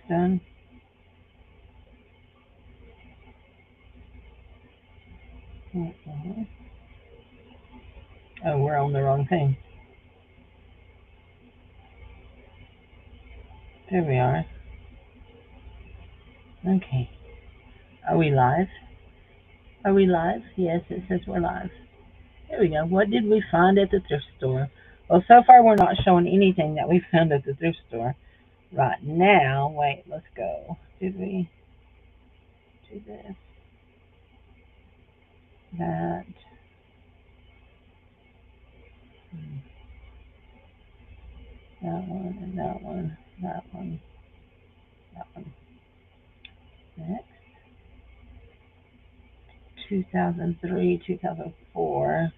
done. Oh, we're on the wrong thing. There we are. Okay. Are we live? Are we live? Yes, it says we're live. There we go. What did we find at the thrift store? Well, so far we're not showing anything that we found at the thrift store right now. Wait, let's go. Did we do this? That. That one, and that one, that one, that one. Next. 2003, 2004.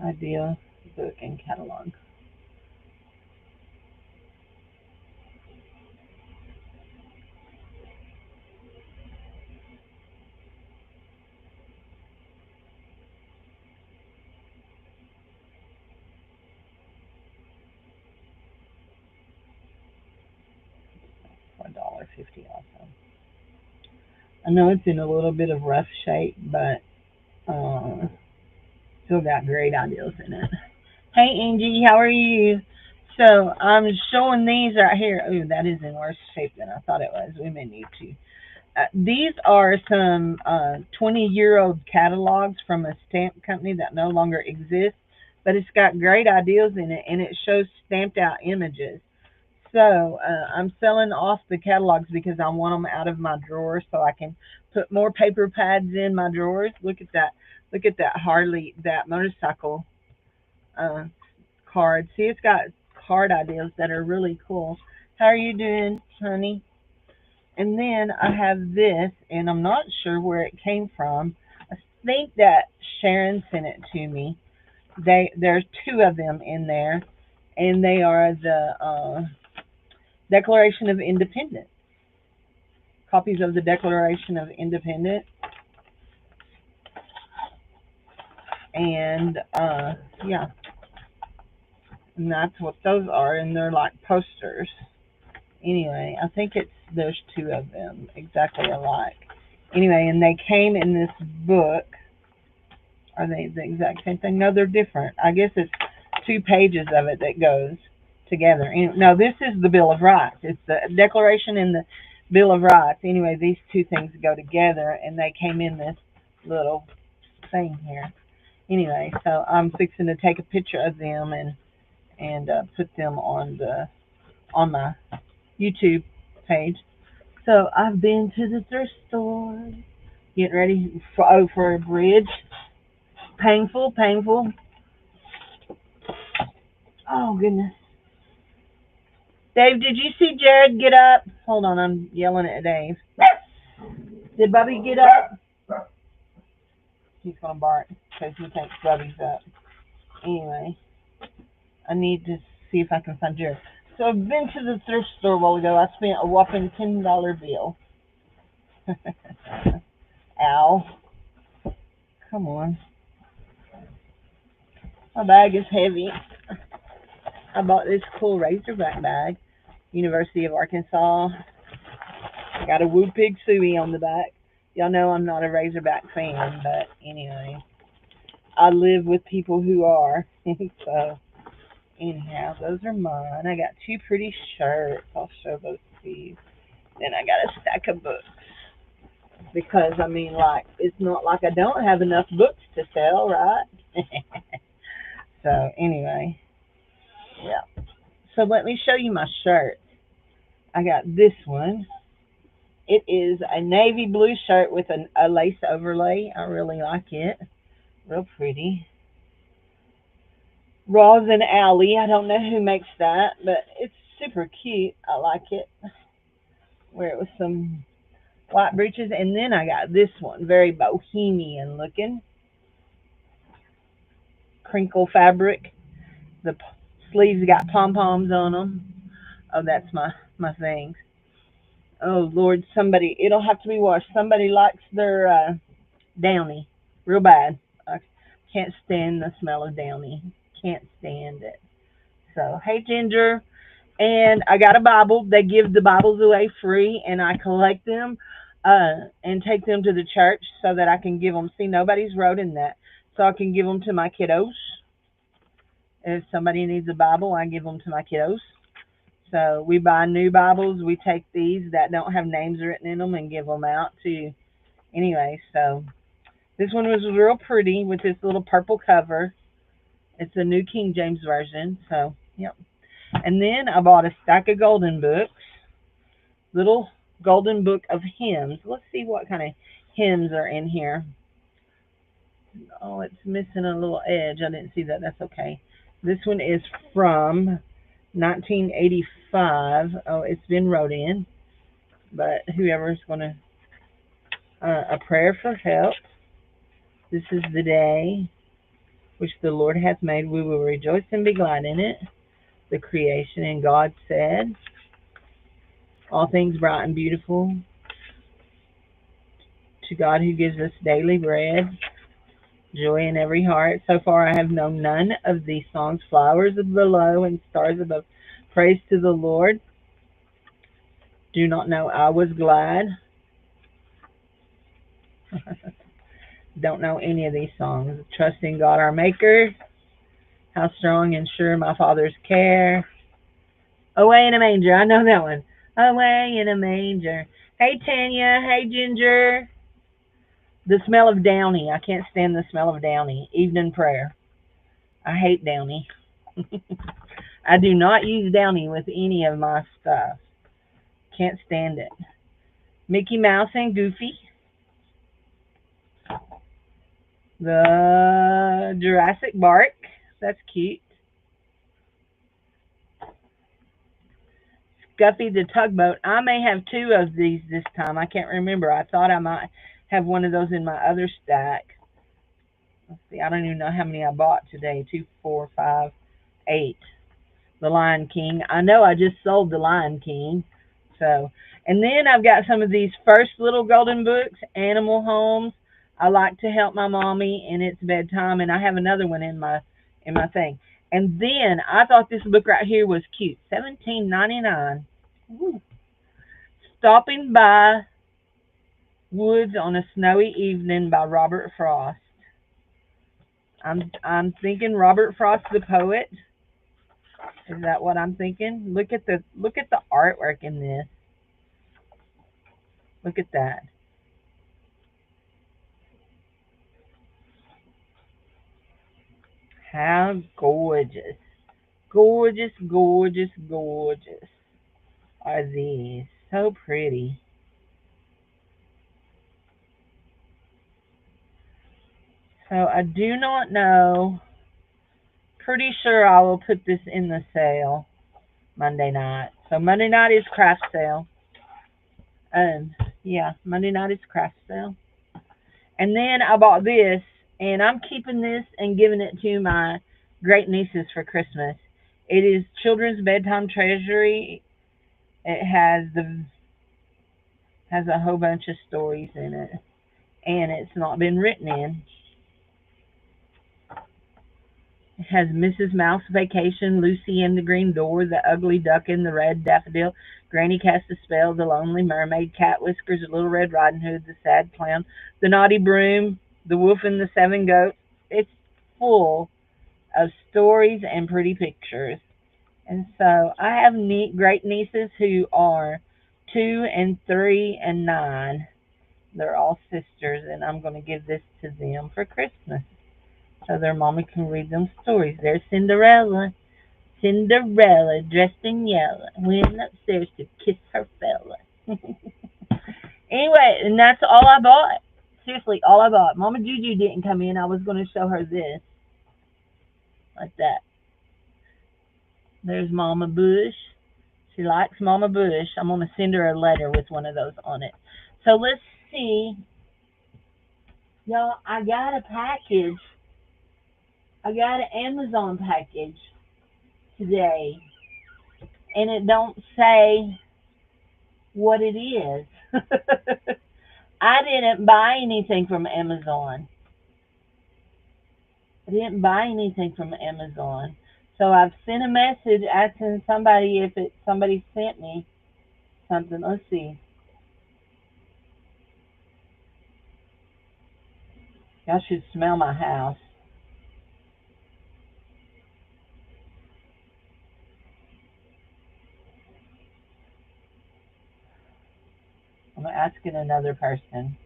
Ideal book and catalog. For $1.50 also. I know it's in a little bit of rough shape, but uh, still got great ideas in it. Hey Angie, how are you? So I'm showing these right here. Ooh, that is in worse shape than I thought it was. We may need to. These are some 20-year-old catalogs from a stamp company that no longer exists, but it's got great ideas in it, and it shows stamped out images. So I'm selling off the catalogs because I want them out of my drawers so I can put more paper pads in my drawers. Look at that. Look at that Harley, that motorcycle uh, card. See, it's got card ideas that are really cool. How are you doing, honey? And then I have this, and I'm not sure where it came from. I think that Sharon sent it to me. There's two of them in there, and they are the Declaration of Independence, copies of the Declaration of Independence, and yeah, and that's what those are, and they're like posters. Anyway, I think there's two of them exactly alike. Anyway, and they came in this book. Are they the exact same thing? No, they're different. I guess it's two pages of it that goes together. No, this is the Bill of Rights. It's the Declaration and the Bill of Rights. Anyway, these two things go together, and they came in this little thing here. Anyway, so I'm fixing to take a picture of them and put them on my YouTube page. So I've been to the thrift store. Get ready for a bridge. Painful, painful. Oh goodness. Dave, did you see Jared get up? Hold on, I'm yelling at Dave. Did Bubby get up? He's gonna bark because he thinks Bubby's up. Anyway, I need to see if I can find Jared. So I've been to the thrift store a while ago. I spent a whopping $10 bill. Ow. Come on. My bag is heavy. I bought this cool Razorback bag. University of Arkansas. Got a Woo Pig Suey on the back. Y'all know I'm not a Razorback fan, but anyway, I live with people who are. So anyhow, those are mine. I got two pretty shirts. I'll show those to you. Then I got a stack of books because I mean, like, it's not like I don't have enough books to sell, right? So anyway, yeah. So let me show you my shirt. I got this one. It is a navy blue shirt with a lace overlay. I really like it. Real pretty. Roz and Allie. I don't know who makes that, but it's super cute. I like it. Wear it with some white breeches. And then I got this one. Very bohemian looking. Crinkle fabric. The sleeves got pom-poms on them. Oh, that's my thing. Oh, Lord, somebody. It'll have to be washed. Somebody likes their Downy real bad. Can't stand the smell of Downy. Can't stand it. So, hey, Ginger. And I got a Bible. They give the Bibles away free, and I collect them and take them to the church so that I can give them. See, nobody's wrote in that. So I can give them to my kiddos. If somebody needs a Bible, I give them to my kiddos. So we buy new Bibles. We take these that don't have names written in them and give them out to. Anyway, so this one was real pretty with this little purple cover. It's a New King James Version. So, yep. And then I bought a stack of golden books. Little golden book of hymns. Let's see what kind of hymns are in here. Oh, it's missing a little edge. I didn't see that. That's okay. This one is from 1985. Oh, it's been wrote in, but whoever's going to, a prayer for help. This is the day which the Lord hath made. We will rejoice and be glad in it. The creation, and God said, all things bright and beautiful. To God who gives us daily bread, joy in every heart. So far I have known none of these songs. Flowers below and stars above. Praise to the Lord. Do not know I was glad. Don't know any of these songs. Trust in God our Maker. How strong and sure my Father's care. Away in a manger. I know that one. Away in a manger. Hey, Tanya. Hey, Ginger. The smell of Downy. I can't stand the smell of Downy. Evening prayer. I hate Downy. I do not use Downy with any of my stuff. Can't stand it. Mickey Mouse and Goofy. The Jurassic Bark. That's cute. Scuffy the Tugboat. I may have two of these this time. I can't remember. I thought I might have one of those in my other stack. Let's see. I don't even know how many I bought today. 2, 4, 5, 8. The Lion King. I know I just sold the Lion King. So, and then I've got some of these first little golden books, Animal Homes. I like to help my mommy, and it's bedtime, and I have another one in my thing. And then I thought this book right here was cute. $17.99. Stopping by Woods on a Snowy Evening by Robert Frost. I'm thinking Robert Frost the poet. Is that what I'm thinking? Look at the artwork in this. Look at that. How gorgeous. Gorgeous, gorgeous, gorgeous are these. So pretty. So I do not know. Pretty sure I will put this in the sale Monday night. So Monday night is craft sale. Yeah, Monday night is craft sale. And then I bought this, and I'm keeping this and giving it to my great nieces for Christmas. It is Children's Bedtime Treasury. It has a whole bunch of stories in it, and it's not been written in. It has Mrs. Mouse Vacation, Lucy and the Green Door, The Ugly Duck and the Red Daffodil, Granny Cast a Spell, The Lonely Mermaid, Cat Whiskers, Little Red Riding Hood, The Sad Clown, The Naughty Broom, The Wolf and the Seven Goats. It's full of stories and pretty pictures. And so I have great nieces who are 2 and 3 and 9. They're all sisters, and I'm going to give this to them for Christmas so their mommy can read them stories. There's Cinderella. Cinderella, dressed in yellow, went upstairs to kiss her fella. Anyway, and that's all I bought. Seriously, all I bought. Mama Juju didn't come in. I was going to show her this. Like that. There's Mama Bush. She likes Mama Bush. I'm going to send her a letter with one of those on it. So let's see. Y'all, I got a package. I got an Amazon package today. And it don't say what it is. I didn't buy anything from Amazon. I didn't buy anything from Amazon. So I've sent a message asking somebody if somebody sent me something. Let's see. Y'all should smell my house. I'm asking another person.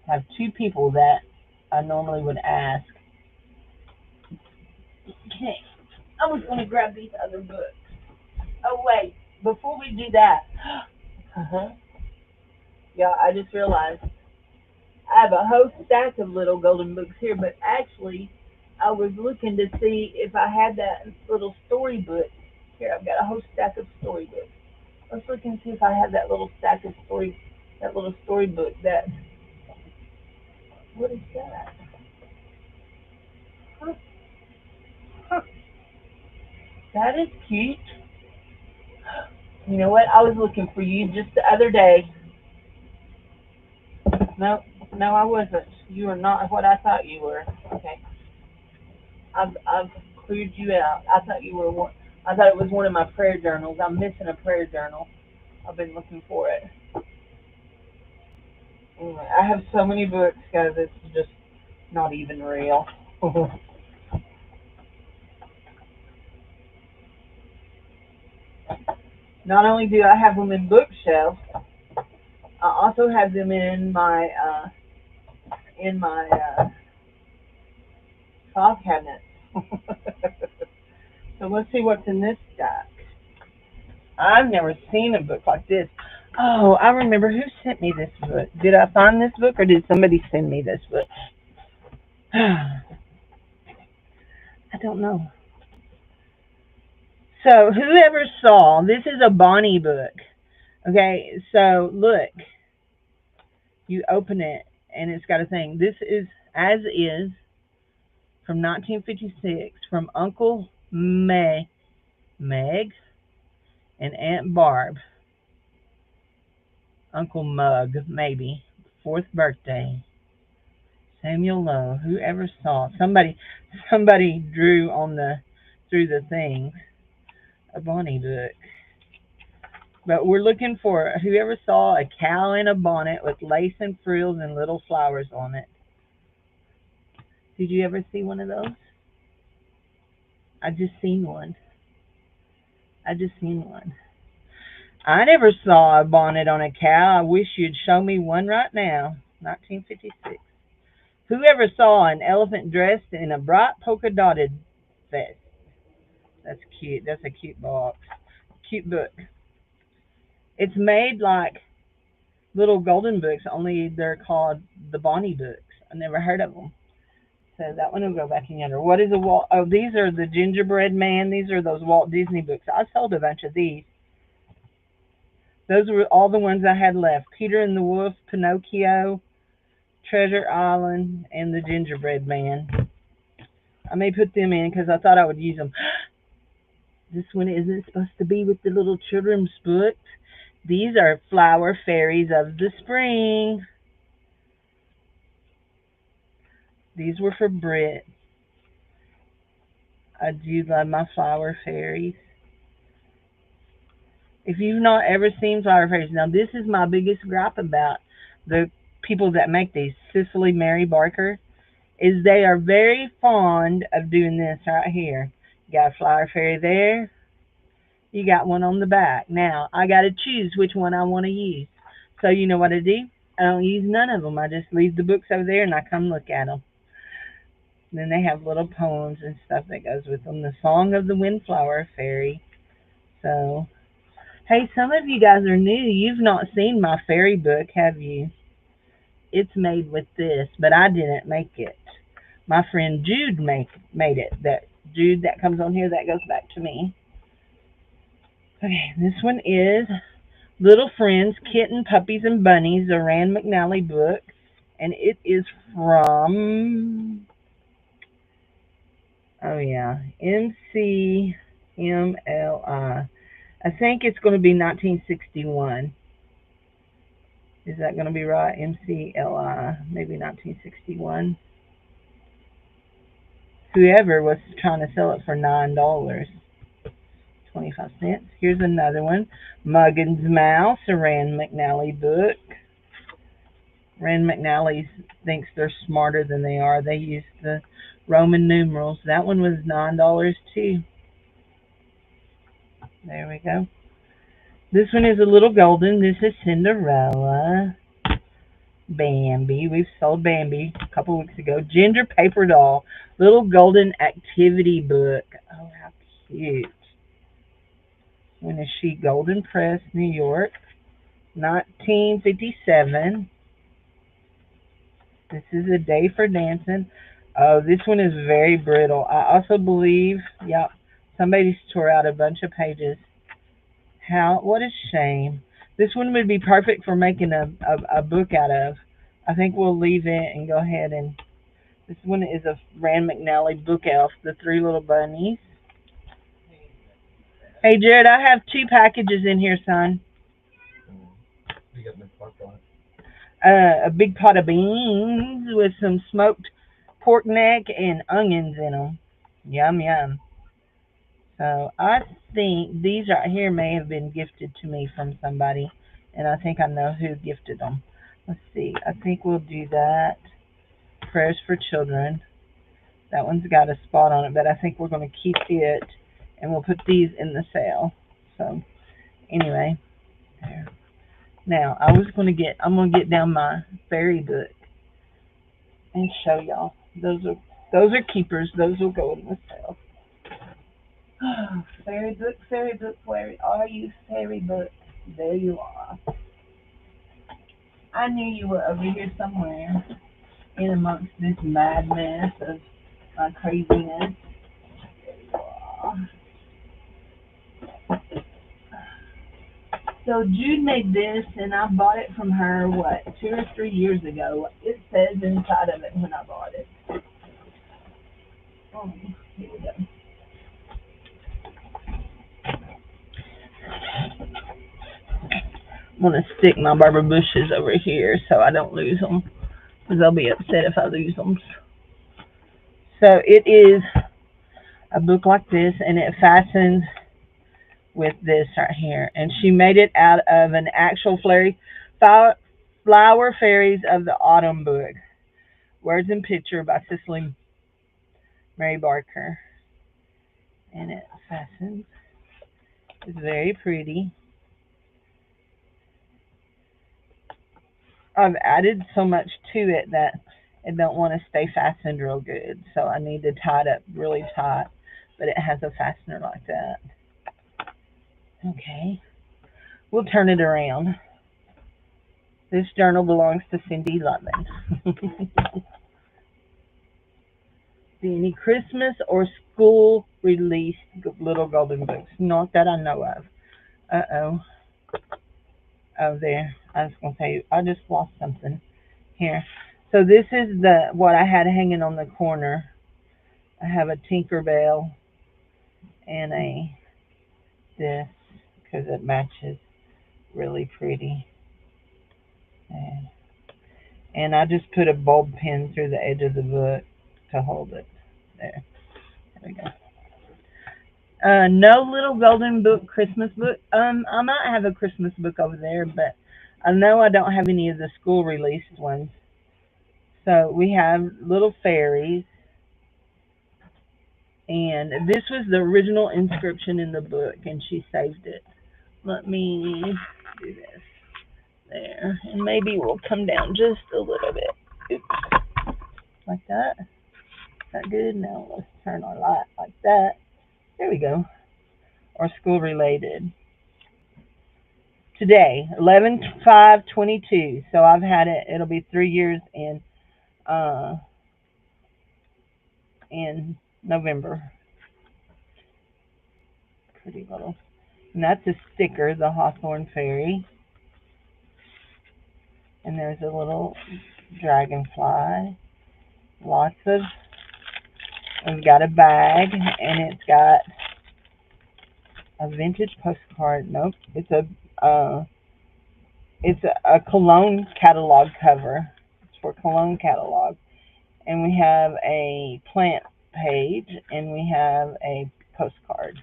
I have two people that I normally would ask. Okay. I was going to grab these other books. Oh, wait. Before we do that, uh-huh. Yeah, I just realized I have a whole stack of little golden books here, but actually, I was looking to see if I had that little storybook. Here, I've got a whole stack of storybooks. Let's look and see if I have that little stack of that little storybook. What is that? Huh, huh, that is cute. You know what? I was looking for you just the other day. No, no, I wasn't. You are not what I thought you were. Okay, I've cleared you out. I thought you were one. I thought it was one of my prayer journals. I'm missing a prayer journal. I've been looking for it. Anyway, I have so many books, guys. It's just not even real. Not only do I have them in bookshelves, I also have them in my file cabinet. So let's see what's in this stack. I've never seen a book like this. Oh, I remember who sent me this book. Did I find this book or did somebody send me this book? I don't know. So whoever saw, this is a Bonnie book. Okay, so look, you open it and it's got a thing. This is As Is from 1956 from Uncle Meg and Aunt Barb. Uncle Mug, maybe. Fourth birthday. Samuel Lowe. Whoever saw somebody drew on the through the thing a Bonnie book. But we're looking for whoever saw a cow in a bonnet with lace and frills and little flowers on it. Did you ever see one of those? I just seen one. I just seen one. I never saw a bonnet on a cow. I wish you'd show me one right now. 1956. Whoever saw an elephant dressed in a bright polka dotted vest? That's cute. That's a cute box. Cute book. It's made like little golden books, only they're called the Bonnie books. I never heard of them. So that one will go back in yonder. What is a Walt? Oh, these are the Gingerbread Man. These are those Walt Disney books. I sold a bunch of these. Those were all the ones I had left. Peter and the Wolf, Pinocchio, Treasure Island, and the Gingerbread Man. I may put them in because I thought I would use them. This one isn't supposed to be with the little children's books. These are Flower Fairies of the Spring. These were for Brit. I do love my Flower Fairies. If you've not ever seen Flower Fairies, now this is my biggest gripe about the people that make these, Cicely Mary Barker, is they are very fond of doing this right here. You got a Flower Fairy there. You got one on the back. Now, I got to choose which one I want to use. So you know what I do? I don't use none of them. I just leave the books over there and I come look at them. Then they have little poems and stuff that goes with them. The Song of the Windflower Fairy. So, hey, some of you guys are new. You've not seen my fairy book, have you? It's made with this, but I didn't make it. My friend Jude made it. That Jude that comes on here, that goes back to me. Okay, this one is Little Friends, Kitten, Puppies, and Bunnies, a Rand McNally book. And it is from, oh yeah, MCMLI. I think it's going to be 1961. Is that going to be right? MCLI, maybe 1961. whoever was trying to sell it for $9.25. Here's another one. Muggins Mouse, a Rand McNally book. Rand McNally thinks they're smarter than they are. They use the Roman numerals. That one was $9 too. There we go. This one is a little golden. This is Cinderella. Bambi. We've sold Bambi a couple weeks ago. Ginger paper doll. Little golden activity book. Oh, how cute. When is she? Golden Press, New York. 1957. This is a day for dancing. Oh, this one is very brittle. I also believe, yep, somebody tore out a bunch of pages. What a shame. This one would be perfect for making a book out of. I think we'll leave it and go ahead and, this one is a Rand McNally book elf, The Three Little Bunnies. Hey, Jared, I have 2 packages in here, son. You got my pot on it. A big pot of beans with some smoked pork neck and onions in them. Yum, yum. So I think these right here may have been gifted to me from somebody, and I think I know who gifted them. Let's see. I think we'll do that. Prayers for Children. That one's got a spot on it, but I think we're going to keep it, and we'll put these in the sale. So anyway, there. Now I'm going to get down my fairy book and show y'all. Those are keepers. Those will go in the sale. Fairy book, where are you, fairy book? There you are. I knew you were over here somewhere in amongst this madness of my craziness. There you are. So Jude made this, and I bought it from her, 2 or 3 years ago. It says inside of it when I bought it. Oh, here we go. I'm going to stick my Barbara Bushes over here so I don't lose them, because I'll be upset if I lose them. So it is a book like this, and it fastens with this right here. And she made it out of an actual Flower Fairies of the Autumn book. Words and Picture by Cicely Mary Barker. And it fastens. It's very pretty. I've added so much to it that it don't want to stay fastened real good. So I need to tie it up really tight. But it has a fastener like that. Okay. We'll turn it around. This journal belongs to Cindy Lutman. Any Christmas or school released little golden books? Not that I know of. Uh-oh. Oh, there. I was going to tell you, I just lost something here. So this is what I had hanging on the corner. I have a Tinkerbell and this, because it matches really pretty. And I just put a bulb pin through the edge of the book to hold it. There we go. No little golden book, Christmas book. I might have a Christmas book over there, but I know I don't have any of the school released ones. So we have Little Fairies, and this was the original inscription in the book, and she saved it. Let me do this there, and maybe we'll come down just a little bit. Oops. Like that. Is that good? Now let's turn our light like that. There we go. Or school related. Today, 11/5/22. So I've had it. It'll be 3 years in November. Pretty little. And that's a sticker, the Hawthorne Fairy. And there's a little dragonfly. Lots of. We've got a bag, and it's got a vintage postcard. Nope, it's a cologne catalog cover. It's for cologne catalog, and we have a plant page, and we have a postcard.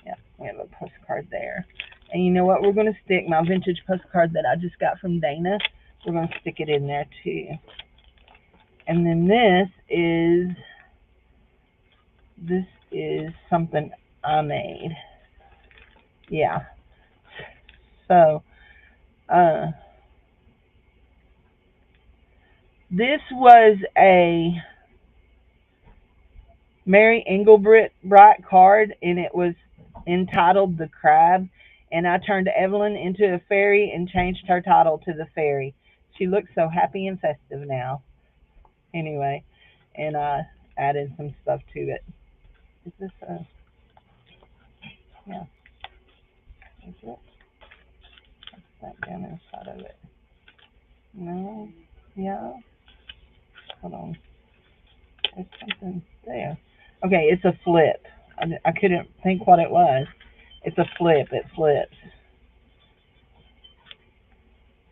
Yeah, we have a postcard there. And you know what? We're going to stick my vintage postcard that I just got from Dana. We're going to stick it in there too. And then this is something I made. Yeah. So, uh, this was a Mary Engelbrett Bright card, and it was entitled The Crab. And I turned Evelyn into a fairy and changed her title to the fairy. She looks so happy and festive now. Anyway, and I added some stuff to it. Is this a, yeah, is it? What's that down inside of it? No, yeah, hold on. There's something there. Okay, it's a flip. I couldn't think what it was. It's a flip. It flips.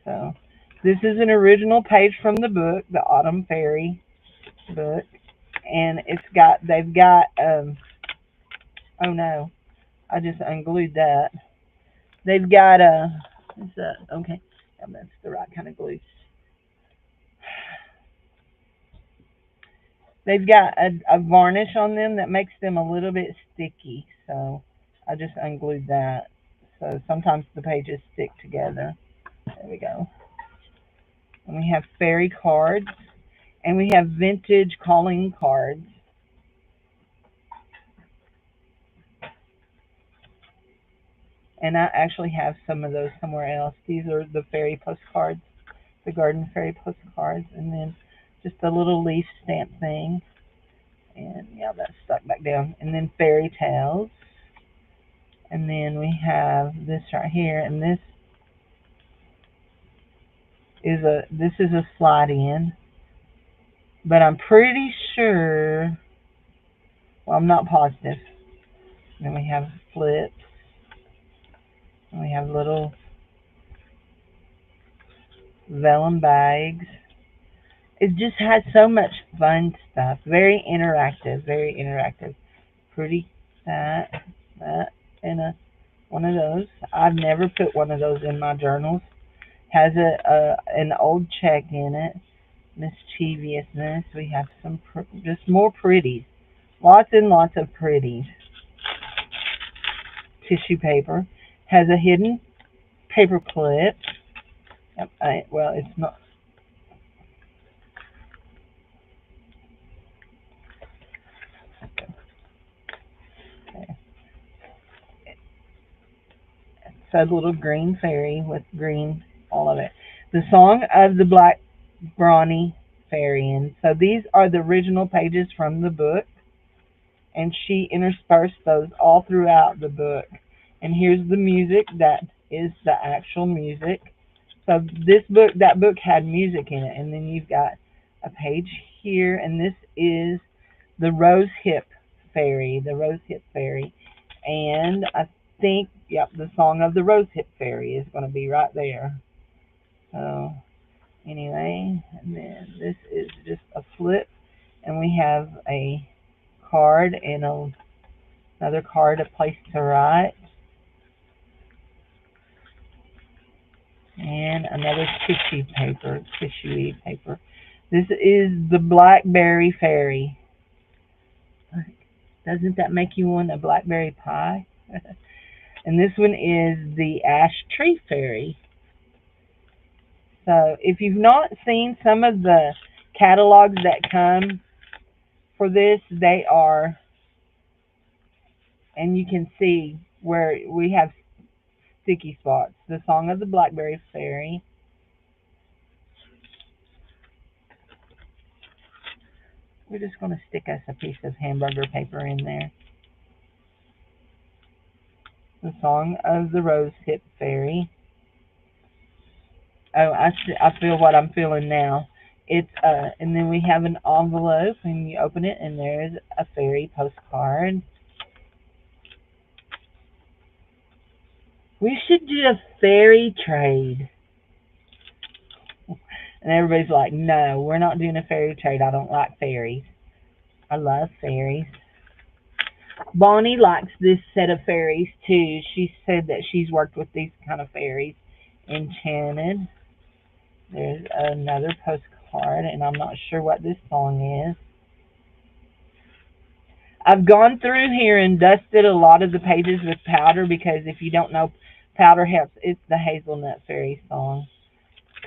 So this is an original page from the book, the Autumn Fairy book, and they've got oh no, I just unglued that. They've got what's that? Okay, that's the right kind of glue. They've got a varnish on them that makes them a little bit sticky, so I just unglued that. So sometimes the pages stick together. There we go. And we have fairy cards, and we have vintage calling cards. And I actually have some of those somewhere else. These are the fairy postcards, the garden fairy postcards, and then just a little leaf stamp thing. And yeah, that's stuck back down. And then fairy tales. And then we have this right here, and this is a slide in, but I'm pretty sure. Well, I'm not positive. And then we have flips, and we have little vellum bags. It just has so much fun stuff. Very interactive. Very interactive. Pretty that, and one of those. I've never put one of those in my journals. Has an old check in it. Mischievousness. We have some just more pretties. Lots and lots of pretties. Tissue paper. Has a hidden paper clip. Well, it's not. Okay. It's a little green fairy with green, all of it. The Song of the Black Brawny Fairy. And so these are the original pages from the book, and she interspersed those all throughout the book. And here's the music that is the actual music. So that book had music in it, and then you've got a page here, and this is the Rose Hip Fairy, and I think, yep, the Song of the Rose Hip Fairy is going to be right there. So anyway, and then this is just a flip, and we have a card and another card, a place to write, and another tissue paper. This is the Blackberry Fairy. Doesn't that make you want a blackberry pie? And this one is the Ash Tree Fairy. So if you've not seen some of the catalogs that come for this, they are, and you can see where we have sticky spots. The Song of the Blackberry Fairy. We're just going to stick us a piece of hamburger paper in there. The Song of the Rose Hip Fairy. Oh, I feel what I'm feeling now. It's and then we have an envelope, and you open it, and there's a fairy postcard. We should do a fairy trade. And everybody's like, no, we're not doing a fairy trade. I don't like fairies. I love fairies. Bonnie likes this set of fairies too. She said that she's worked with these kind of fairies. Enchanted. There's another postcard, and I'm not sure what this song is. I've gone through here and dusted a lot of the pages with powder because if you don't know, powder helps. It's the Hazelnut Fairy song.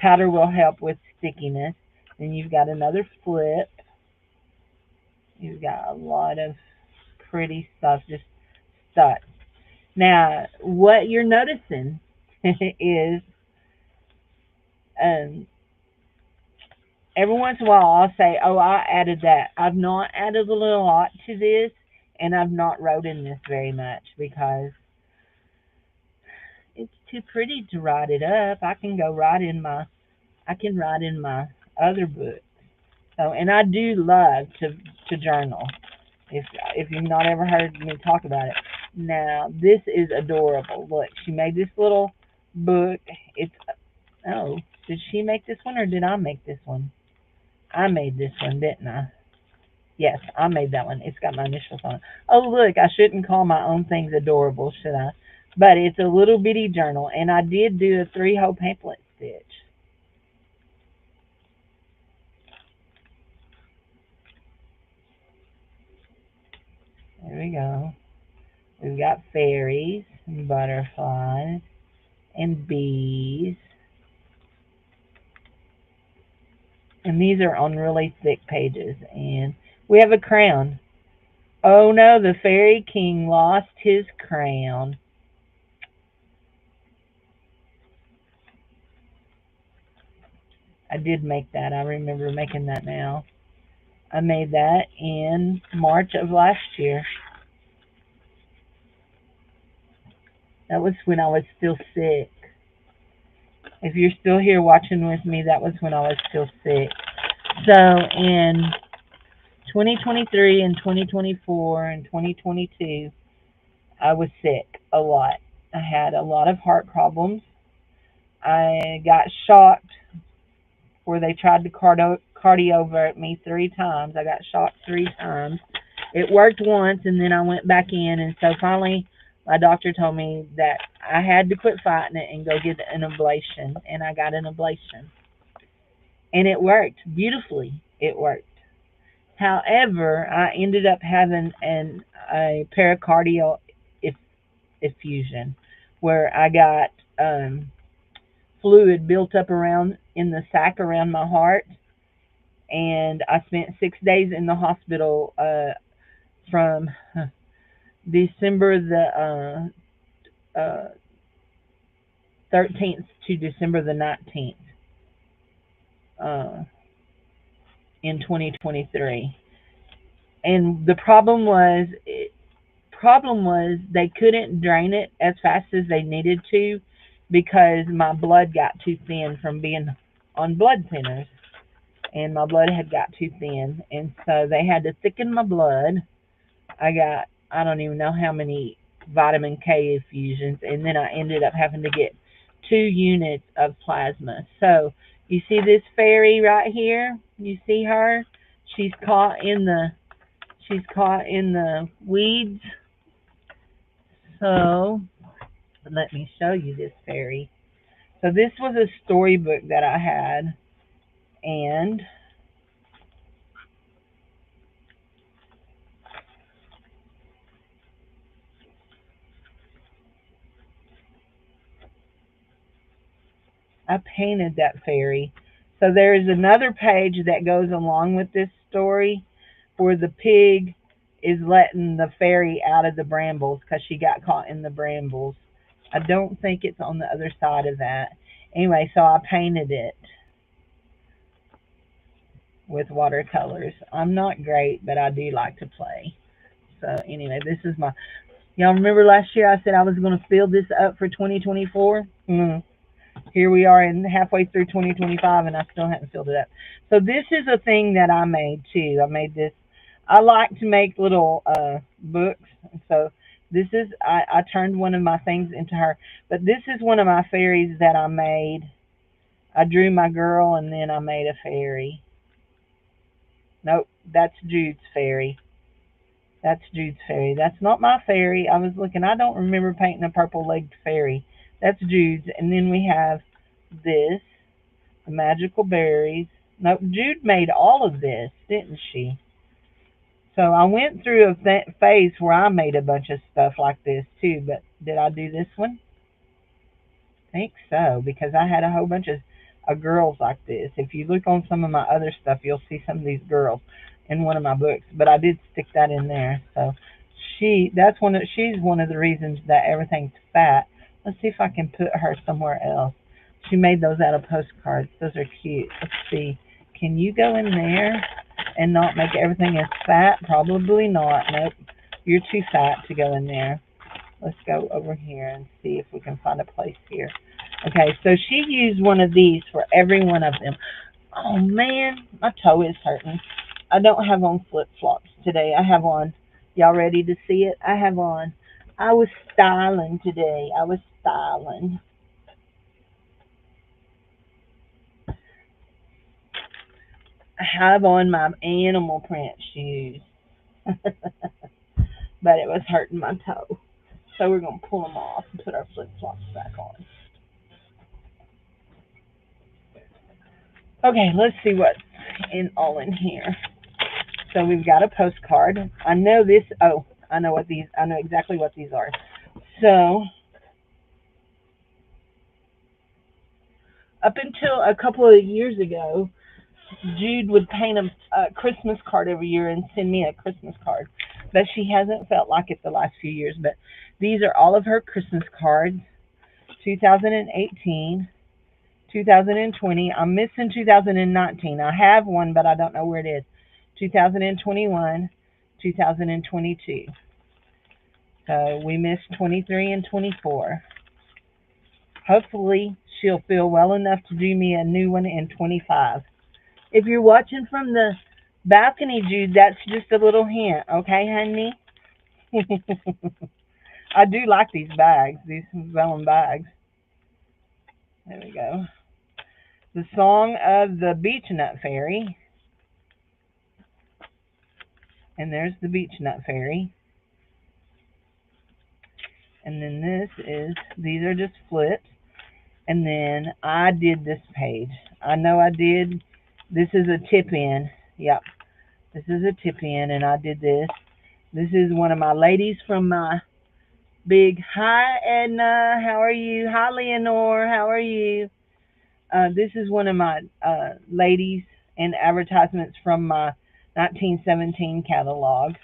Powder will help with stickiness. Then you've got another flip. You've got a lot of pretty stuff just stuck. Now, what you're noticing is um, every once in a while I'll say, oh, I added that. I've not added a little lot to this, and I've not wrote in this very much because it's too pretty to write it up. I can write in my other book. So, and I do love to journal. If you've not ever heard me talk about it. Now, this is adorable. Look, she made this little book. It's oh, did she make this one or did I make this one? I made this one, didn't I? Yes, I made that one. It's got my initials on it. Oh, look, I shouldn't call my own things adorable, should I? But it's a little bitty journal, and I did do a 3-hole pamphlet stitch. There we go. We've got fairies and butterflies and bees. And these are on really thick pages. And we have a crown. Oh no, the fairy king lost his crown. I did make that. I remember making that now. I made that in March of last year. That was when I was still sick. If you're still here watching with me, that was when I was still sick. So in 2023 and 2024 and 2022, I was sick a lot. I had a lot of heart problems. I got shocked where they tried to cardiovert me 3 times. I got shocked 3 times. It worked once, and then I went back in, and so finally, my doctor told me that I had to quit fighting it and go get an ablation, and I got an ablation, and it worked beautifully. It worked. However, I ended up having a pericardial effusion where I got fluid built up around in the sac around my heart, and I spent 6 days in the hospital from December the 13th to December the 19th uh, in 2023. And the problem was they couldn't drain it as fast as they needed to because my blood got too thin from being on blood thinners, and my blood had got too thin, and so they had to thicken my blood. I don't even know how many vitamin K infusions, and then I ended up having to get 2 units of plasma. So you see this fairy right here? You see her? She's caught in the weeds. So let me show you this fairy. So this was a storybook that I had, and I painted that fairy. So there is another page that goes along with this story where the pig is letting the fairy out of the brambles because she got caught in the brambles. I don't think it's on the other side of that. Anyway, so I painted it with watercolors. I'm not great, but I do like to play. So anyway, this is my. Y'all remember last year I said I was going to fill this up for 2024? Here we are in halfway through 2025, and I still haven't filled it up. So this is a thing that I made too. I made this. I like to make little books. So this is I turned one of my things into her. But this is one of my fairies that I made. I drew my girl, and then I made a fairy. Nope, that's Jude's fairy. That's Jude's fairy. That's not my fairy. I was looking. I don't remember painting a purple-legged fairy. That's Jude's. And then we have this, the magical berries. No, Jude made all of this, didn't she? So I went through a phase where I made a bunch of stuff like this too. But did I do this one? I think so because I had a whole bunch of girls like this. If you look on some of my other stuff, you'll see some of these girls in one of my books. But I did stick that in there. So she's one of the reasons that everything's fat. Let's see if I can put her somewhere else. She made those out of postcards. Those are cute. Let's see. Can you go in there and not make everything as fat? Probably not. Nope. You're too fat to go in there. Let's go over here and see if we can find a place here. Okay, so she used one of these for every one of them. Oh man, my toe is hurting. I don't have on flip flops today. I have on, y'all ready to see it? I have on, I was styling today. I was styling. I have on my animal print shoes. But it was hurting my toe. So we're going to pull them off and put our flip flops back on. Okay, let's see what's in here. So we've got a postcard. I know this. Oh, I know exactly what these are. So up until a couple of years ago, Jude would paint a Christmas card every year and send me a Christmas card. But she hasn't felt like it the last few years. But these are all of her Christmas cards. 2018, 2020. I'm missing 2019. I have one, but I don't know where it is. 2021, 2022. So we missed 23 and 24. Hopefully she'll feel well enough to do me a new one in 25. If you're watching from the balcony, Jude, that's just a little hint, okay, honey? I do like these bags, these vellum bags. There we go. The Song of the Beech Nut Fairy. And there's the Beech Nut Fairy. And then these are just flips. And then I did this page. I know I did. This is a tip in. Yep. This is a tip in, and I did this. This is one of my ladies from my big, hi Edna, how are you? Hi Leonore, how are you? This is one of my ladies and advertisements from my 1917 catalog.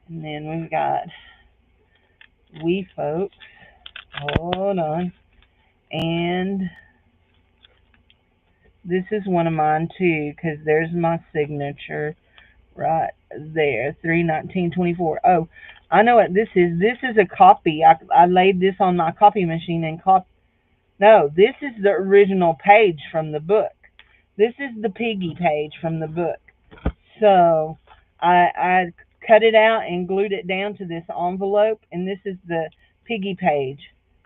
And then we've got We Folks. Hold on. And this is one of mine too, because there's my signature right there. 3/19/24. Oh, I know what this is. This is a copy. I laid this on my copy machine and No, this is the original page from the book. This is the piggy page from the book. So I cut it out and glued it down to this envelope, and this is the piggy page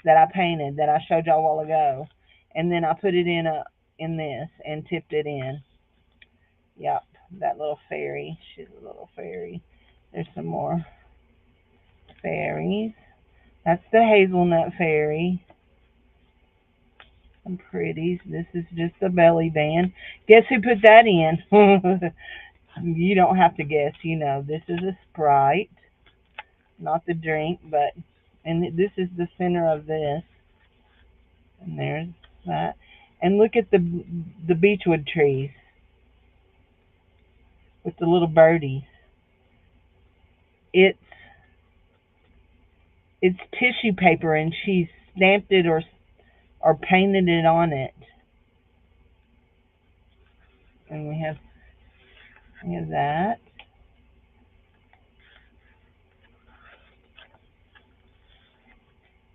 that I painted that I showed y'all a while ago. And then I put it in this and tipped it in. Yep, that little fairy. She's a little fairy. There's some more fairies. That's the hazelnut fairy. Some pretties. This is just a belly band. Guess who put that in? You don't have to guess. You know, this is a Sprite. Not the drink, but, and this is the center of this. And there's that. And look at the beechwood trees with the little birdies. It's tissue paper, and she stamped it or painted it on it. And we have that.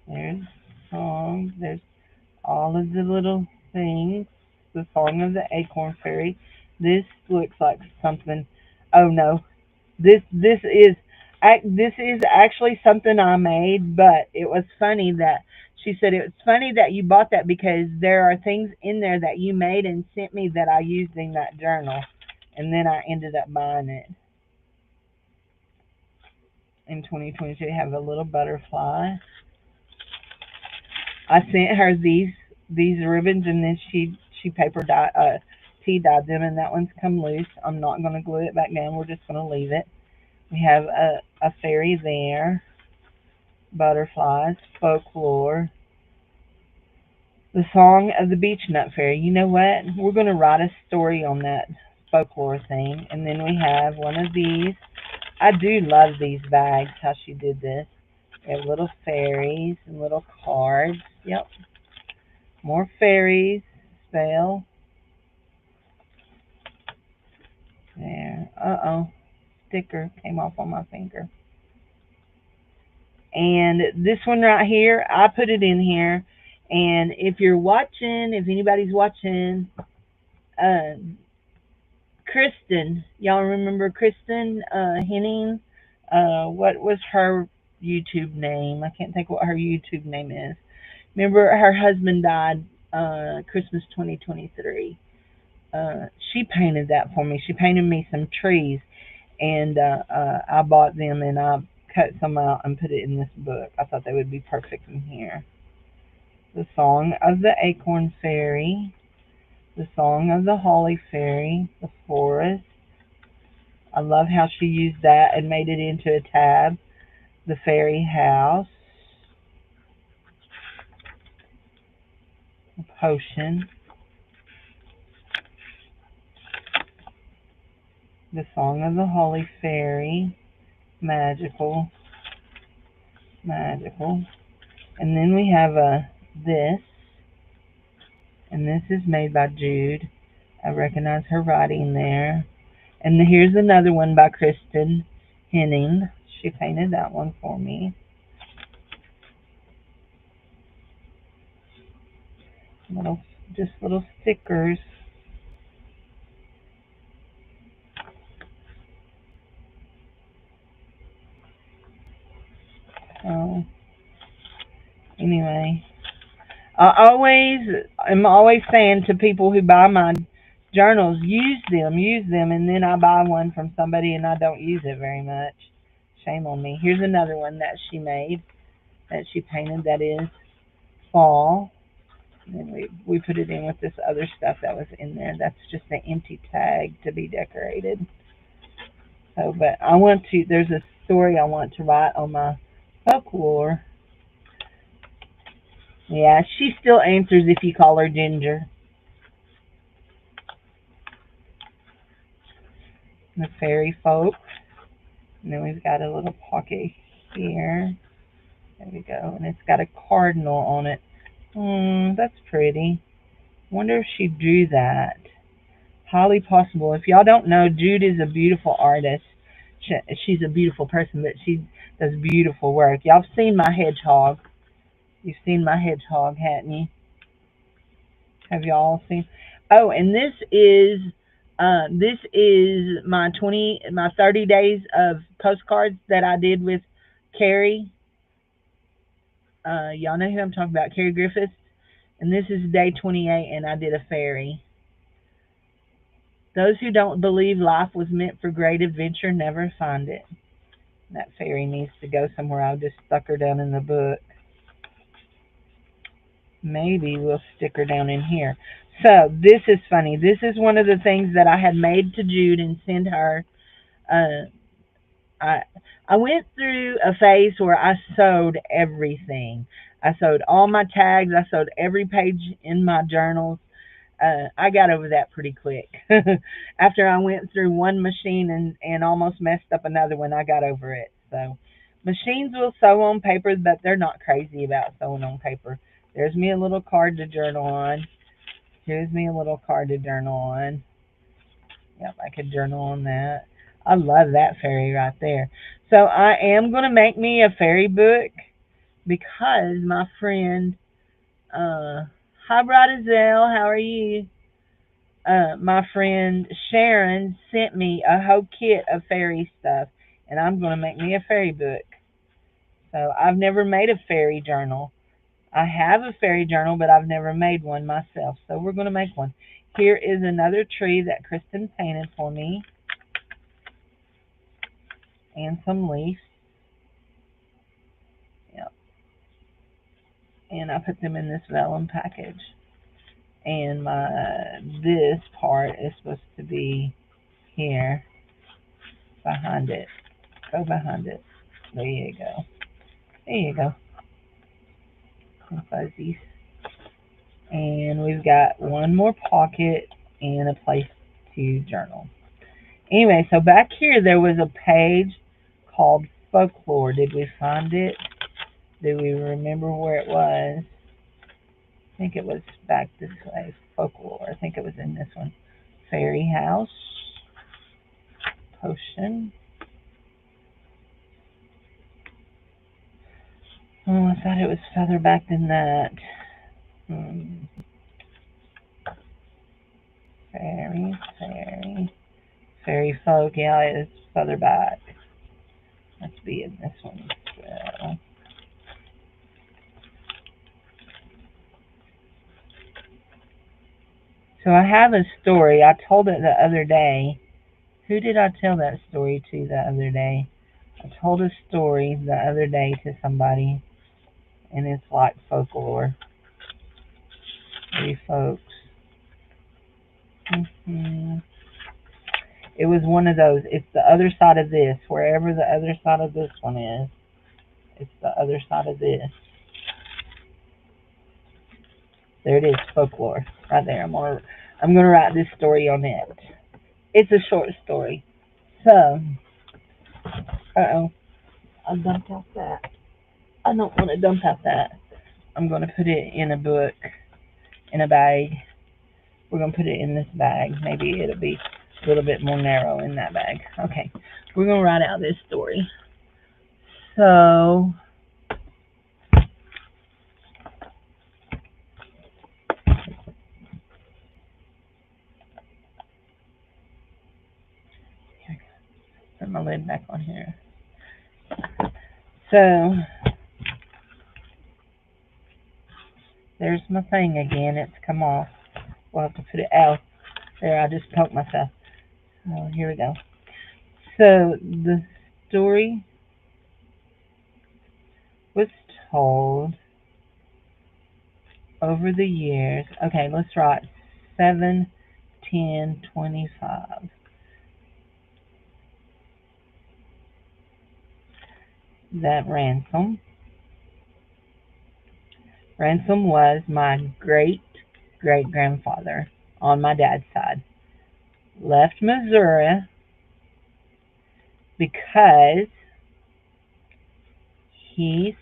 There's songs. There's all of the little things. The Song of the Acorn Fairy. This looks like something. Oh no, this is actually something I made, but it was funny that she said it was funny that you bought that because there are things in there that you made and sent me that I used in that journal. and then I ended up buying it in 2022. Have a little butterfly. I sent her these ribbons, and then she paper dye tea dyed them, and that one's come loose. I'm not gonna glue it back down. We're just gonna leave it. We have a fairy there, butterflies, folklore, the song of the beech nut fairy. You know what? We're gonna write a story on that folklore thing, and then we have one of these. I do love these bags. How she did this. We have little fairies and little cards. Yep, more fairies. Spell there. Uh-oh, sticker came off on my finger. And this one right here, I put it in here. And if you're watching, if anybody's watching, uh, Kristen, y'all remember Kristen Henning? What was her YouTube name? I can't think what her YouTube name is. Remember, her husband died Christmas 2023. She painted that for me. She painted me some trees, and I bought them and I cut some out and put it in this book. I thought they would be perfect in here. The Song of the Acorn Fairy, The Song of the Holly Fairy, The Forest. I love how she used that and made it into a tab. The Fairy House, a Potion, The Song of the Holly Fairy, Magical, Magical. And then we have this, and this is made by Jude. I recognize her writing there. And here's another one by Kristen Henning. She painted that one for me. Little, just little stickers. So anyway, I'm always saying to people who buy my journals, use them, and then I buy one from somebody and I don't use it very much. Shame on me. Here's another one that she made, that she painted, that is fall. And then we put it in with this other stuff that was in there. That's just an empty tag to be decorated. So, but I want to. There's a story I want to write on my folklore. Yeah, she still answers if you call her Ginger. The fairy folk. And then we've got a little pocket here. There we go. And it's got a cardinal on it. That's pretty. Wonder if she drew that. Highly possible. If y'all don't know, Jude is a beautiful artist. She's a beautiful person, but she does beautiful work. Y'all have seen my hedgehog. You've seen my hedgehog, hadn't you? Have y'all seen? Oh, and this is my 30 days of postcards that I did with Carrie. Y'all know who I'm talking about, Carrie Griffiths. And this is day 28, and I did a fairy. Those who don't believe life was meant for great adventure never find it. That fairy needs to go somewhere. I just stuck her down in the book. Maybe we'll stick her down in here. So this is funny. This is one of the things that I had made to Jude and sent her. Uh, I I went through a phase where I sewed everything. I sewed all my tags. I sewed every page in my journals. I got over that pretty quick. After I went through one machine and almost messed up another one, I got over it. So machines will sew on paper, but they're not crazy about sewing on paper. There's me a little card to journal on. Here's me a little card to journal on. Yep, I could journal on that. I love that fairy right there. So I am going to make me a fairy book because my friend, hi Bridezelle, how are you? My friend Sharon sent me a whole kit of fairy stuff, and I'm going to make me a fairy book. So I've never made a fairy journal. I have a fairy journal, but I've never made one myself. So we're going to make one. Here is another tree that Kristen painted for me, and some leaves. Yep. And I put them in this vellum package. And this part is supposed to be here behind it. Go behind it. There you go. There you go. Some fuzzies. And we've got one more pocket and a place to journal. Anyway, so back here there was a page called Folklore. Did we find it? Do we remember where it was? I think it was back this way. Folklore. I think it was in this one. Fairy House. Potion. Oh, I thought it was further back than that. Fairy. Fairy folk. Yeah, it's further back. Let's be in this one. So I have a story. I told it the other day. Who did I tell that story to the other day? I told a story the other day to somebody, and it's like folklore. Three folks. It was one of those. It's the other side of this. Wherever the other side of this one is, it's the other side of this. There it is, folklore, right there. I'm gonna write this story on it. It's a short story. So, I dumped out that. I don't want to dump out that. I'm gonna put it in a book, in a bag. We're gonna put it in this bag. Maybe it'll be a little bit more narrow in that bag. Okay, we're gonna write out this story. So, put my lid back on here. So, there's my thing again. It's come off. We'll have to put it out. There, I just poked myself. Oh, here we go. So, the story was told over the years. Okay, let's write 7, 10, 25. That Ransom was my great grandfather on my dad's side. Left Missouri because he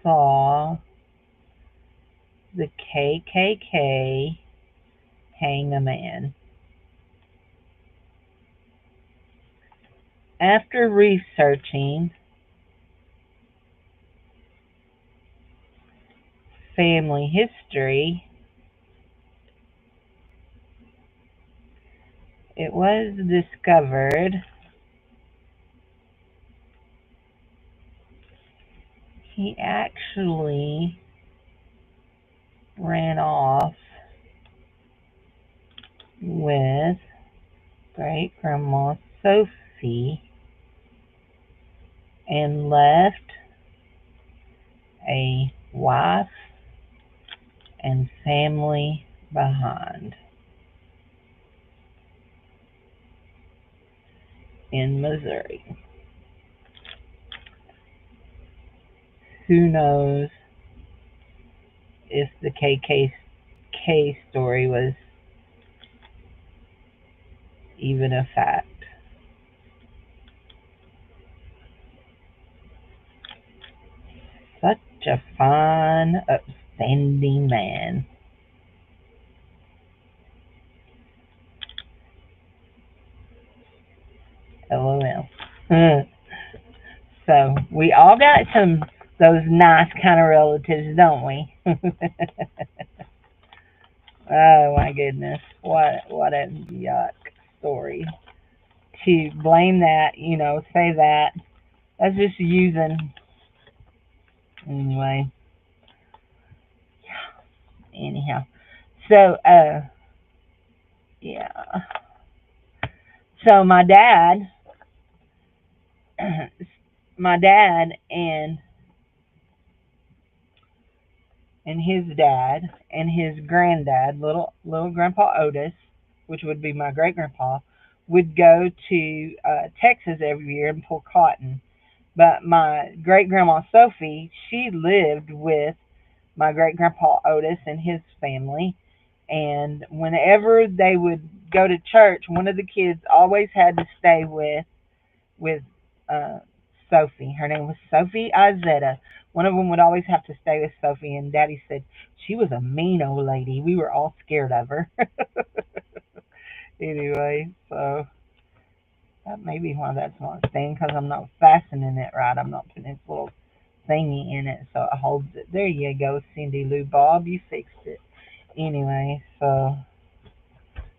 saw the KKK hang a man. After researching family history, it was discovered he actually ran off with great grandma Sophie and left a wife and family behind in Missouri. Who knows if the KKK story was even a fact? Such a fine, upstanding man. LOL. So we all got those nice kind of relatives, don't we? Oh my goodness, what a yuck story. To blame that, say that. That's just using. Anyway, anyhow. So Yeah. So my dad and his dad and his granddad, little Grandpa Otis, which would be my great grandpa, would go to Texas every year and pull cotton. But my great grandma Sophie, she lived with my great grandpa Otis and his family. And whenever they would go to church, one of the kids always had to stay with uh, Sophie. Her name was Sophie Izetta. One of them would always have to stay with Sophie, and Daddy said she was a mean old lady. We were all scared of her. Anyway, so that may be why that's not staying because I'm not fastening it right. I'm not putting this little thingy in it so it holds it. There you go, Cindy Lou Bob. You fixed it. Anyway, so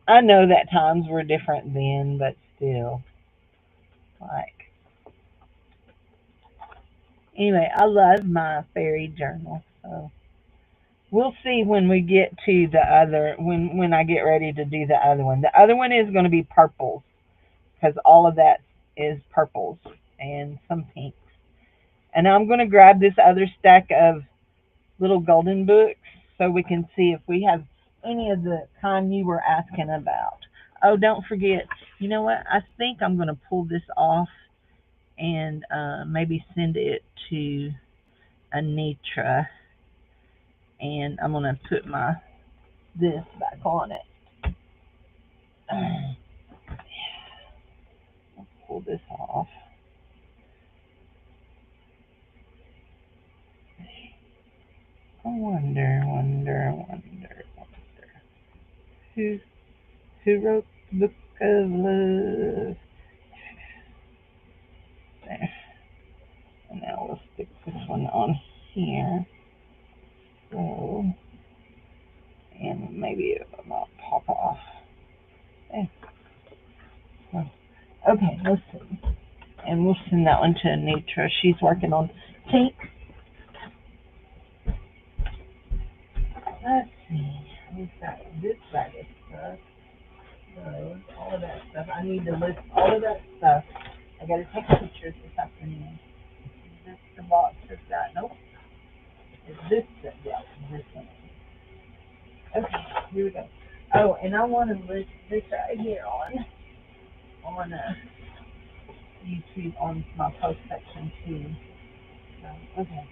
I know that times were different then, but still, like, anyway, I love my fairy journal. So we'll see when we get to the other when I get ready to do the other one. The other one is going to be purples because all of that is purples and some pinks. And I'm going to grab this other stack of little golden books so we can see if we have any of the kind you were asking about. Oh, don't forget. You know what? I think I'm going to pull this off and maybe send it to Anitra, and I'm going to put my this back on it. Pull this off. I wonder who wrote the book of love. There. And now we'll stick this one on here. So, and maybe it will pop off. Okay. Okay, let's see. And we'll send that one to Anitra. She's working on pink. Let's see. We've got this bag of stuff. So, all of that stuff. I need to list all of that stuff. I gotta take pictures this afternoon. Is this the box that's got? Nope. Is this the, yeah, this one. Okay, here we go. Oh, and I want to list this right here on YouTube on my post section too. So, okay.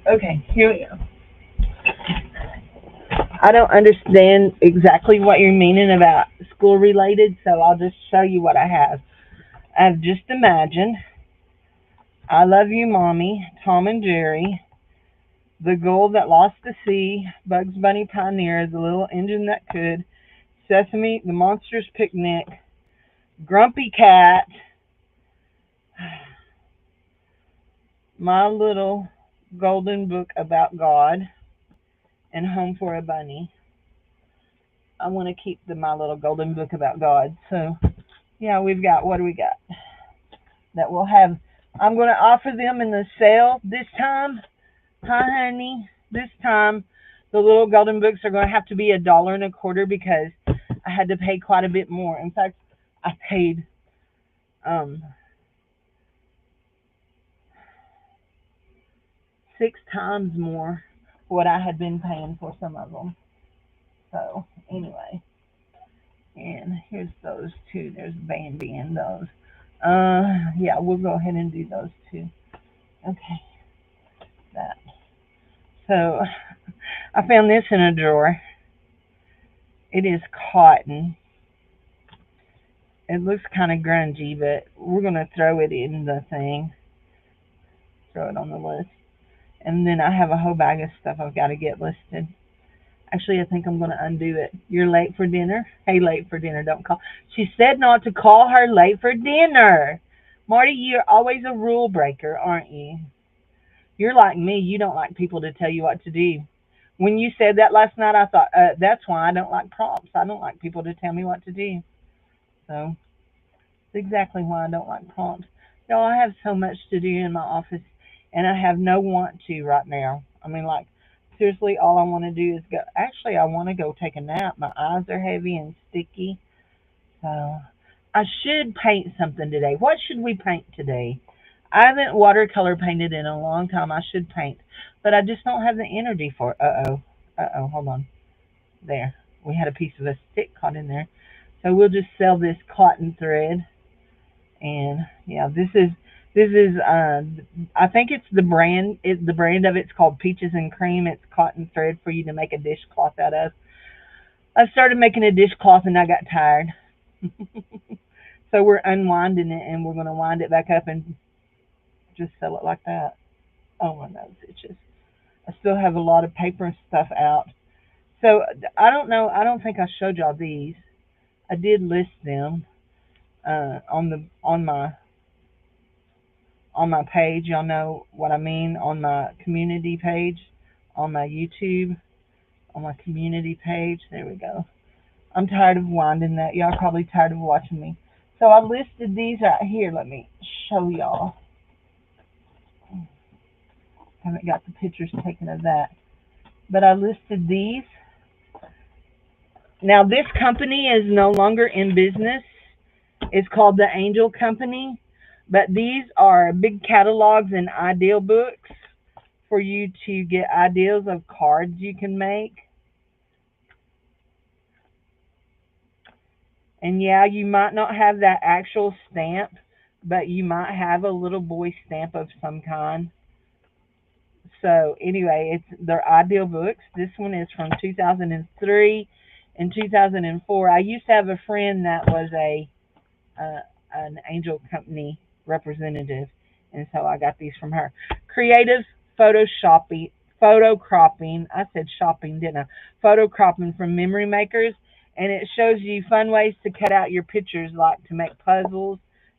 Okay, here we go. I don't understand exactly what you're meaning about school related, so I'll just show you what I have. I've just imagined I Love You, Mommy, Tom and Jerry, The Gold That Lost the Sea, Bugs Bunny Pioneer, The Little Engine That Could, Sesame, The Monsters Picnic, Grumpy Cat, My Little Golden Book About God, and Home for a Bunny. I want to keep the My Little Golden Book About God. So, yeah, we've got, what do we got? That we'll have, I'm going to offer them in the sale this time. Hi, honey. This time, the little golden books are going to have to be $1.25 because I had to pay quite a bit more. In fact, I paid um 6 times more what I had been paying for some of them. So anyway, and here's those two. There's Bambi and those. Yeah, we'll go ahead and do those two. Okay, that. So I found this in a drawer. It is cotton. It looks kind of grungy, but we're gonna throw it in the thing. Throw it on the list. And then I have a whole bag of stuff I've got to get listed. Actually, I think I'm going to undo it. You're late for dinner? Hey, late for dinner, don't call. She said not to call her late for dinner. Marty, you're always a rule breaker, aren't you? You're like me. You don't like people to tell you what to do. When you said that last night, I thought, that's why I don't like prompts. I don't like people to tell me what to do. So, that's exactly why I don't like prompts. Y'all, I have so much to do in my office, and I have no want to right now. I mean, like, seriously, all I want to do is go. Actually, I want to go take a nap. My eyes are heavy and sticky. So I should paint something today. What should we paint today? I haven't watercolor painted in a long time. I should paint, but I just don't have the energy for it. Uh-oh. Uh-oh. Hold on. There. We had a piece of a stick caught in there. So we'll just sell this cotton thread. And yeah, this is I think it's the brand of it's called Peaches and Cream. It's cotton thread for you to make a dishcloth out of. I started making a dishcloth and I got tired. So we're unwinding it and we're gonna wind it back up and just sell it like that. Oh my nose itches. I still have a lot of paper and stuff out. So I don't know. I don't think I showed y'all these. I did list them on my page. Y'all know what I mean, on my community page, on my YouTube, on my community page. There we go. I'm tired of winding that. Y'all probably tired of watching me. So I listed these out here. Let me show y'all. Haven't got the pictures taken of that. But I listed these. Now this company is no longer in business. It's called the Angel Company. But these are big catalogs and ideal books for you to get ideas of cards you can make. And yeah, you might not have that actual stamp, but you might have a little boy stamp of some kind. So anyway, it's their ideal books. This one is from 2003 and 2004. I used to have a friend that was uh, an Angel Company representative, and so I got these from her. Creative photoshopping, photo cropping. I said shopping, didn't I? Photo cropping from memory makers, and it shows you fun ways to cut out your pictures, like to make puzzles,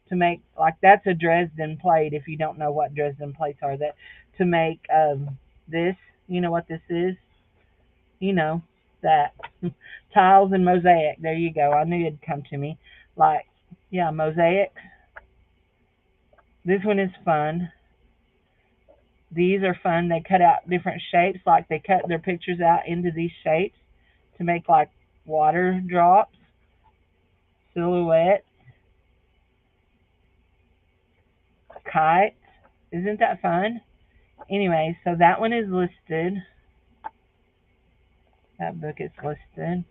to make like that's a Dresden plate. If you don't know what Dresden plates are, that to make this. You know what this is? You know that tiles and mosaic. There you go. I knew it'd come to me. Like, yeah, mosaics. This one is fun. These are fun. They cut out different shapes. Like they cut their pictures out into these shapes to make like water drops, silhouette, kites. Isn't that fun? Anyway, so that one is listed. That book is listed.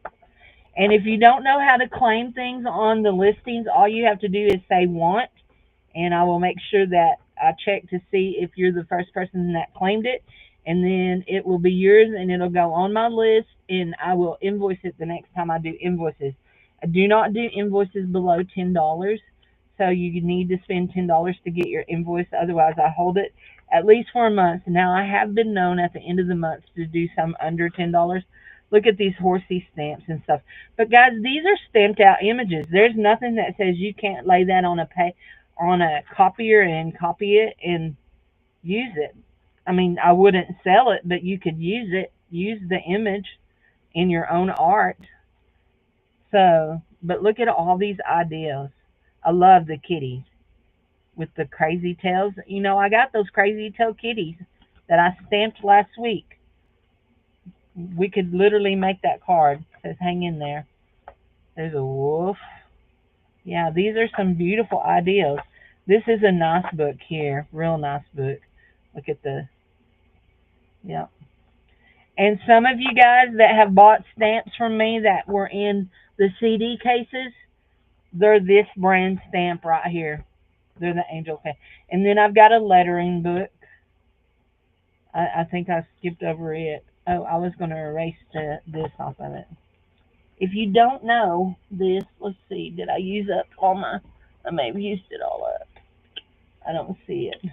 And if you don't know how to claim things on the listings, all you have to do is say want, and I will make sure that I check to see if you're the first person that claimed it, and then it will be yours, and it'll go on my list, and I will invoice it the next time I do invoices. I do not do invoices below $10, so you need to spend $10 to get your invoice. Otherwise, I hold it at least for a month. Now, I have been known at the end of the month to do some under $10. Look at these horsey stamps and stuff. But guys, these are stamped out images. There's nothing that says you can't lay that on a copier and copy it and use it. I mean, I wouldn't sell it, but you could use it, use the image in your own art. So, but look at all these ideas. I love the kitties with the crazy tails. You know, I got those crazy tail kitties that I stamped last week. We could literally make that card. It says hang in there. There's a wolf. Yeah, these are some beautiful ideas. This is a nice book here, real nice book. Look at the, yeah. And some of you guys that have bought stamps from me that were in the CD cases, they're this brand stamp right here. They're the Angel case. And then I've got a lettering book. I think I skipped over it. Oh, I was going to erase this off of it. If you don't know this, let's see, did I use up all my, I may have used it all up. I don't see it.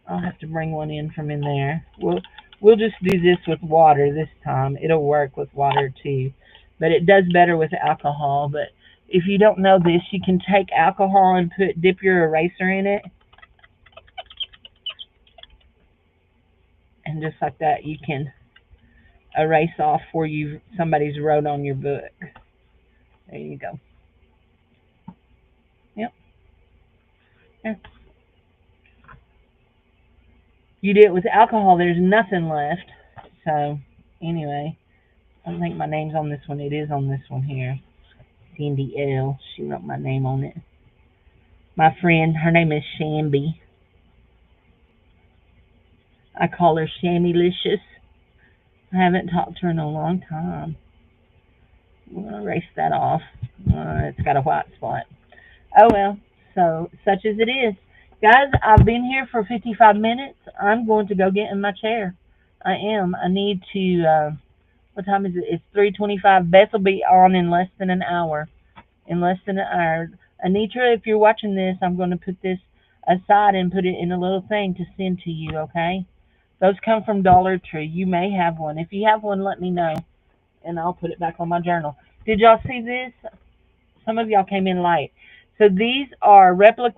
I'll have to bring one in from in there. We'll just do this with water this time. It'll work with water too, but it does better with alcohol. But if you don't know this, you can take alcohol and dip your eraser in it, and just like that, you can erase off where somebody's wrote on your book. There you go. Yep. Yeah. You do it with alcohol, there's nothing left. So, anyway, I think my name's on this one. It is on this one here. Cindy L. She wrote my name on it. My friend, her name is Shamby. I call her Shammylicious. I haven't talked to her in a long time. I'm gonna erase that off. It's got a white spot. Oh well. So such as it is, guys. I've been here for 55 minutes. I'm going to go get in my chair. I am. I need to. What time is it? It's 3:25. Beth will be on in less than an hour. In less than an hour. Anitra, if you're watching this, I'm going to put this aside and put it in a little thing to send to you. Okay? Those come from Dollar Tree. You may have one. If you have one, let me know, and I'll put it back on my journal. Did y'all see this? Some of y'all came in late. So these are replications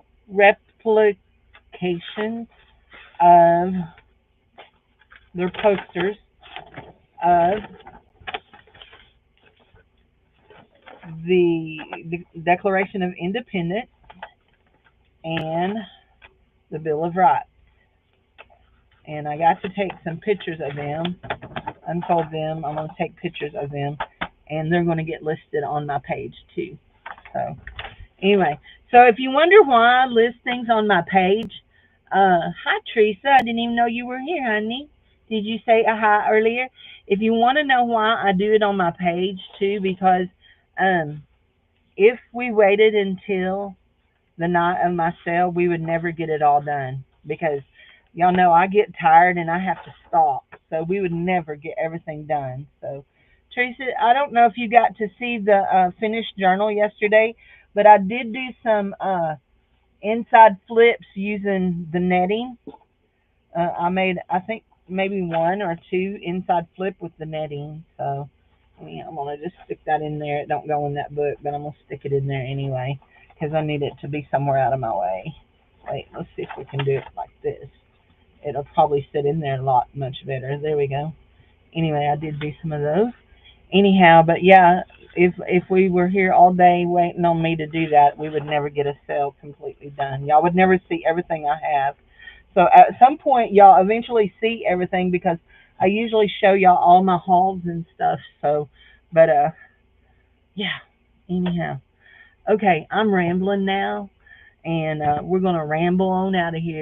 of, they're posters of the Declaration of Independence and the Bill of Rights. And I got to take some pictures of them. Unfold them. I'm going to take pictures of them, and they're going to get listed on my page too. So anyway, so if you wonder why I list things on my page, hi Teresa, I didn't even know you were here, honey. Did you say a hi earlier? If you want to know why I do it on my page too, because um, if we waited until the night of my sale, we would never get it all done because y'all know I get tired and I have to stop. So we would never get everything done. So, Teresa, I don't know if you got to see the finished journal yesterday, but I did do some inside flips using the netting. I made, I think, maybe one or two inside flip with the netting. So, I mean, I'm gonna just stick that in there. It don't go in that book, but I'm gonna stick it in there anyway because I need it to be somewhere out of my way. Wait, let's see if we can do it like this. It'll probably sit in there a lot much better. There we go. Anyway, I did do some of those. Anyhow, but yeah, if we were here all day waiting on me to do that, we would never get a sale completely done. Y'all would never see everything I have. So at some point, y'all eventually see everything because I usually show y'all all my hauls and stuff. So, but yeah. Anyhow, okay, I'm rambling now, and we're gonna ramble on out of here.